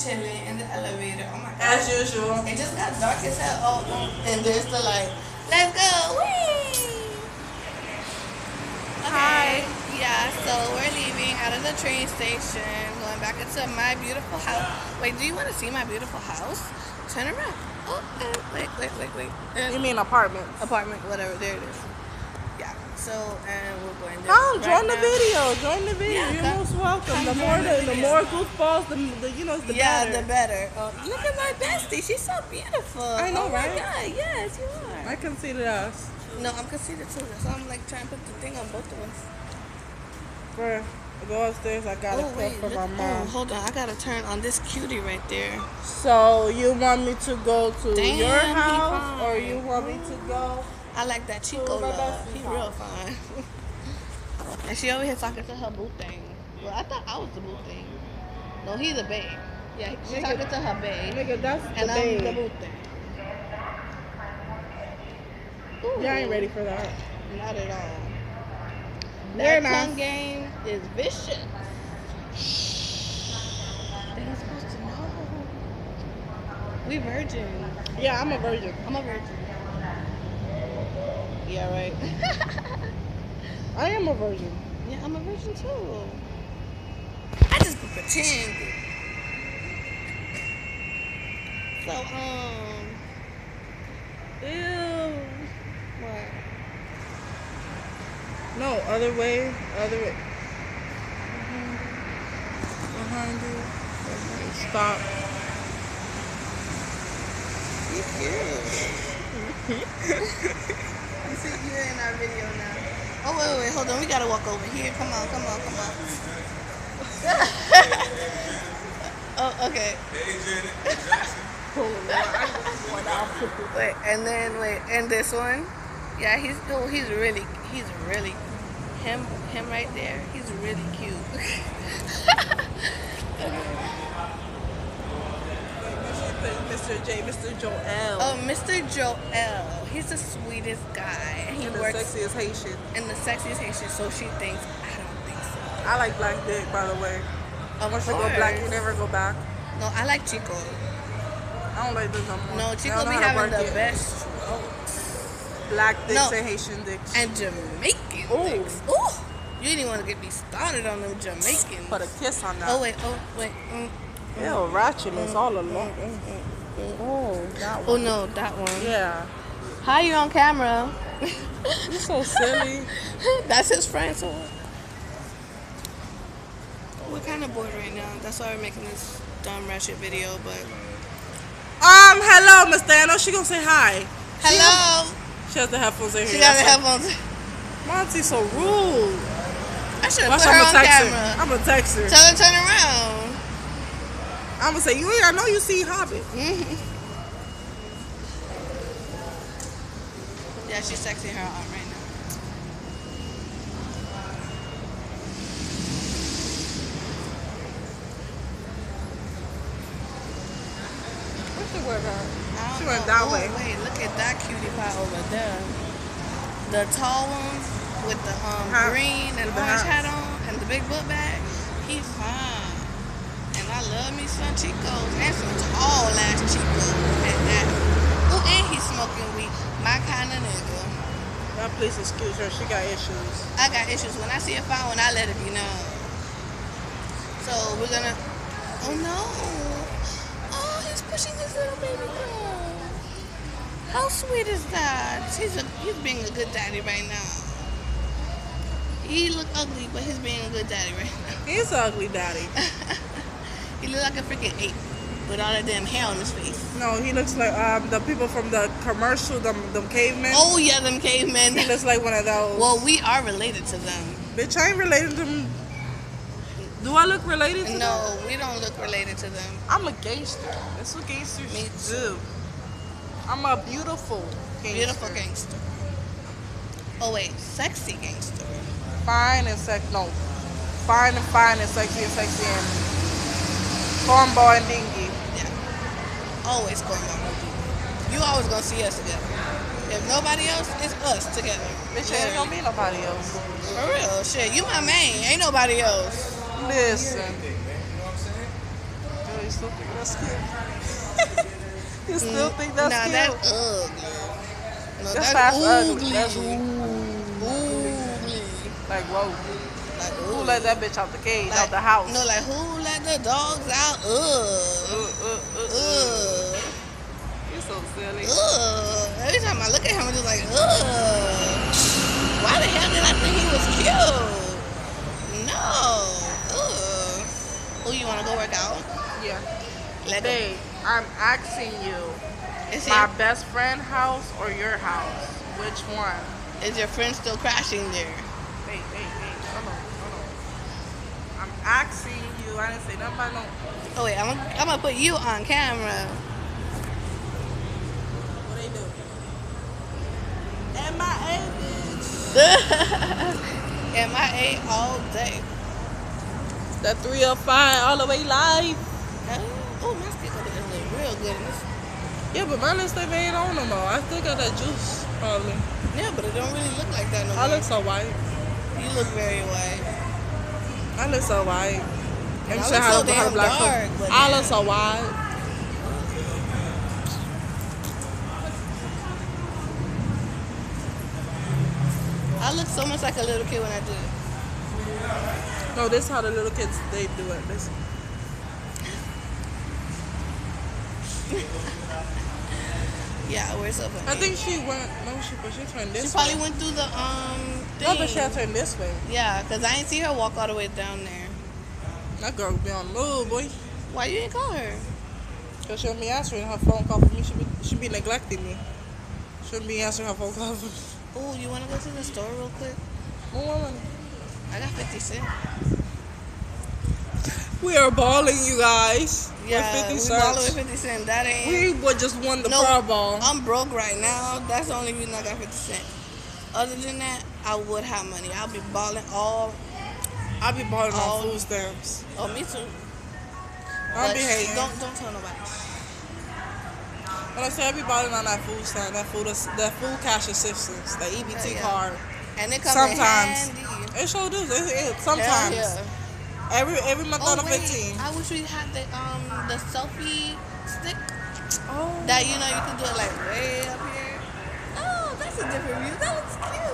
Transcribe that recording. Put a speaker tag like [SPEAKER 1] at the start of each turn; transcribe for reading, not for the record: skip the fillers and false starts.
[SPEAKER 1] chilling in the elevator. Oh my god.
[SPEAKER 2] As usual.
[SPEAKER 1] It just got dark as hell. And there's the like, let's go. Whee! Okay. Hi. Yeah, so we're leaving out of the train station, going back into my beautiful house. Wait, do you want to see my beautiful house? Turn around. Oh, wait.
[SPEAKER 2] You mean apartment?
[SPEAKER 1] Apartment, whatever. There it is. Yeah. So, and we're going there.
[SPEAKER 2] Oh, join the video. Join the video.
[SPEAKER 1] Yeah,
[SPEAKER 2] You're most welcome. The more goofballs, the better.
[SPEAKER 1] Yeah, the better. Oh, look at my bestie. She's so beautiful.
[SPEAKER 2] I know, right?
[SPEAKER 1] Oh my god, yes, you are.
[SPEAKER 2] I conceded us.
[SPEAKER 1] No, I'm conceited too. So I'm like trying to put the thing on both of us.
[SPEAKER 2] Bruh, go upstairs. I got a clip for my mom.
[SPEAKER 1] Oh, hold on. I gotta turn on this cutie right there.
[SPEAKER 2] So you want me to go to
[SPEAKER 1] Damn,
[SPEAKER 2] your house, or you want me to go?
[SPEAKER 1] I like that Chico love. He real fine. And she over here talking to her boo thing. Well, I thought I was the boo thing. No, he's the babe. Yeah, she's talking to her babe.
[SPEAKER 2] Nigga, that's
[SPEAKER 1] and
[SPEAKER 2] the
[SPEAKER 1] I'm
[SPEAKER 2] babe.
[SPEAKER 1] the boo thing. Ooh.
[SPEAKER 2] Yeah, I ain't ready for that.
[SPEAKER 1] Not at all.
[SPEAKER 2] We're
[SPEAKER 1] That tongue game is vicious. They ain't supposed to know. We virgin.
[SPEAKER 2] Yeah, I'm a virgin.
[SPEAKER 1] I'm a virgin. Yeah, right.
[SPEAKER 2] I am a virgin.
[SPEAKER 1] Yeah, I'm a virgin too. I just be pretending. So,
[SPEAKER 2] Ew.
[SPEAKER 1] what?
[SPEAKER 2] No, other way. Behind you. Stop.
[SPEAKER 1] You cute. You see, you're in our video now. Oh, wait, hold on. We gotta walk over here. Come on. Oh, okay. And this one. Yeah, he's really him right there. He's really cute.
[SPEAKER 2] Mr. Joel.
[SPEAKER 1] Oh, Mr. Joel. He's the sweetest guy. He works
[SPEAKER 2] the sexiest Haitian.
[SPEAKER 1] in the sexiest Haitian, so she thinks. I don't think so.
[SPEAKER 2] I like black dick, by the way. Once you go black, you never go back.
[SPEAKER 1] No, I like Chico.
[SPEAKER 2] I don't like this no more.
[SPEAKER 1] No, Chico be having the best
[SPEAKER 2] black dicks and Haitian dicks.
[SPEAKER 1] And Jamaican dicks. Ooh. You didn't want to get me started on them Jamaicans.
[SPEAKER 2] Put a kiss on that.
[SPEAKER 1] Oh, wait.
[SPEAKER 2] Ew, ratchetness all along. Oh, that one.
[SPEAKER 1] Oh, no, that one.
[SPEAKER 2] Yeah.
[SPEAKER 1] How you on camera?
[SPEAKER 2] You're so silly.
[SPEAKER 1] That's his friend, so what? We're kind of bored right now. That's why we're making this dumb ratchet video, but...
[SPEAKER 2] Hello, Miss Dano. She gonna say hi.
[SPEAKER 1] Hello.
[SPEAKER 2] She has the headphones in here.
[SPEAKER 1] She got the headphones.
[SPEAKER 2] Monty's so rude.
[SPEAKER 1] I should have put her on camera.
[SPEAKER 2] I'm gonna text her.
[SPEAKER 1] Tell her to turn around.
[SPEAKER 2] I'm gonna say, I know you see Hobbit.
[SPEAKER 1] Yeah, she's sexing her out right now.
[SPEAKER 2] Where's she went at? She
[SPEAKER 1] Went
[SPEAKER 2] that way.
[SPEAKER 1] Wait, look at that cutie pie over there. The tall one with the green and orange hat on and the big book bag. He's fine. And I love me some Chicos and some tall ass Chicos at that. Oh, and he's smoking weed. My kind of nigga.
[SPEAKER 2] Now please excuse her. She got issues.
[SPEAKER 1] I got issues. When I see a fine one, I let it be known. So we're gonna. Oh no. Oh, he's pushing his little baby girl. How sweet is that? He's being a good daddy right now. He look ugly, but he's being a good daddy right now.
[SPEAKER 2] He's an ugly daddy.
[SPEAKER 1] He look like a freaking ape with all that damn hair on his face.
[SPEAKER 2] No, he looks like the people from the commercial, them cavemen.
[SPEAKER 1] Oh yeah, them cavemen.
[SPEAKER 2] He looks like one of those.
[SPEAKER 1] Well, we are related to them.
[SPEAKER 2] Bitch, I ain't related to them. Do I look related to them?
[SPEAKER 1] No, we don't look related to them.
[SPEAKER 2] I'm a gangster. That's what gangsters do. I'm a beautiful gangster.
[SPEAKER 1] Beautiful gangster. Oh wait, sexy gangster.
[SPEAKER 2] Fine and sexy. No. Fine and sexy and cornball and dingy.
[SPEAKER 1] Yeah. Always cornball and dingy. You always gonna see us together. If nobody else, it's us together.
[SPEAKER 2] Bitch, ain't gonna be nobody else.
[SPEAKER 1] For real, shit. You my main. Ain't nobody else.
[SPEAKER 2] Listen. you still think that's cute? You still think that's
[SPEAKER 1] nah,
[SPEAKER 2] cute?
[SPEAKER 1] that's ugly. No,
[SPEAKER 2] That's
[SPEAKER 1] that's
[SPEAKER 2] ugly.
[SPEAKER 1] ugly.
[SPEAKER 2] That's
[SPEAKER 1] Ugly.
[SPEAKER 2] like whoa.
[SPEAKER 1] Like,
[SPEAKER 2] Who
[SPEAKER 1] ugh.
[SPEAKER 2] let that bitch out the cage,
[SPEAKER 1] Like,
[SPEAKER 2] out the house?
[SPEAKER 1] no, like, who let the dogs out? Ugh.
[SPEAKER 2] You so silly.
[SPEAKER 1] Ugh. Every time I look at him, I'm just like, ugh. Why the hell did I think he was cute? No. Ugh. Oh, you want to go work out?
[SPEAKER 2] Yeah.
[SPEAKER 1] Let go.
[SPEAKER 2] Babe, I'm asking you,
[SPEAKER 1] Is,
[SPEAKER 2] my
[SPEAKER 1] your,
[SPEAKER 2] best friend house or your house? Which one?
[SPEAKER 1] is your friend still crashing there?
[SPEAKER 2] Hey, hold on. I'm asking you. I didn't say nothing about no.
[SPEAKER 1] Oh, wait, I'm going to put you on camera.
[SPEAKER 2] What they do? MIA, bitch.
[SPEAKER 1] MIA all day.
[SPEAKER 2] The 305 all the way live.
[SPEAKER 1] Oh, my skin color is looking real good in this.
[SPEAKER 2] Yeah, but my lipstick ain't on no more. I still got that juice, probably.
[SPEAKER 1] Yeah, but it don't really look like that no more.
[SPEAKER 2] I look so white.
[SPEAKER 1] You look very white.
[SPEAKER 2] I look so white. Let me
[SPEAKER 1] I
[SPEAKER 2] show
[SPEAKER 1] look
[SPEAKER 2] how
[SPEAKER 1] so
[SPEAKER 2] the
[SPEAKER 1] damn
[SPEAKER 2] black
[SPEAKER 1] dark, but
[SPEAKER 2] I
[SPEAKER 1] damn.
[SPEAKER 2] look so white.
[SPEAKER 1] I look so much like a little kid when I do it.
[SPEAKER 2] No, this is how the little kids they do it. This.
[SPEAKER 1] Yeah, we're so funny.
[SPEAKER 2] I think she went. No, but she turned this
[SPEAKER 1] She probably
[SPEAKER 2] way.
[SPEAKER 1] went through the
[SPEAKER 2] No,
[SPEAKER 1] thing.
[SPEAKER 2] but she had turned this way.
[SPEAKER 1] Yeah, because I ain't see her walk all the way down there.
[SPEAKER 2] That girl be on the move, boy.
[SPEAKER 1] Why you didn't call her?
[SPEAKER 2] Cause she'll be answering her phone call for me. She be neglecting me. Shouldn't be answering her phone call for me.
[SPEAKER 1] Oh, you want to go to the store real quick?
[SPEAKER 2] More money.
[SPEAKER 1] I got 50 cents.
[SPEAKER 2] We are balling, you guys.
[SPEAKER 1] Yeah,
[SPEAKER 2] with 50
[SPEAKER 1] we
[SPEAKER 2] cents.
[SPEAKER 1] balling with 50 cents. That ain't.
[SPEAKER 2] We would just won the
[SPEAKER 1] No,
[SPEAKER 2] Powerball.
[SPEAKER 1] I'm broke right now. That's the only reason I got 50 cents. Other than that, I would have money. I'll be balling all.
[SPEAKER 2] I be balling
[SPEAKER 1] all-
[SPEAKER 2] on food stamps.
[SPEAKER 1] Oh, me too.
[SPEAKER 2] I
[SPEAKER 1] But
[SPEAKER 2] be hating.
[SPEAKER 1] don't tell nobody.
[SPEAKER 2] When I say I be balling on that food stamp, that food cash assistance, the EBT
[SPEAKER 1] Yeah.
[SPEAKER 2] card.
[SPEAKER 1] And it comes
[SPEAKER 2] Sometimes.
[SPEAKER 1] in handy.
[SPEAKER 2] It sure does. Sometimes.
[SPEAKER 1] Hell yeah.
[SPEAKER 2] Every month
[SPEAKER 1] Oh
[SPEAKER 2] on the
[SPEAKER 1] wait,
[SPEAKER 2] 15.
[SPEAKER 1] I wish we had the selfie stick
[SPEAKER 2] Oh.
[SPEAKER 1] that you can do it like way up here. Oh, that's a different view. That looks cute.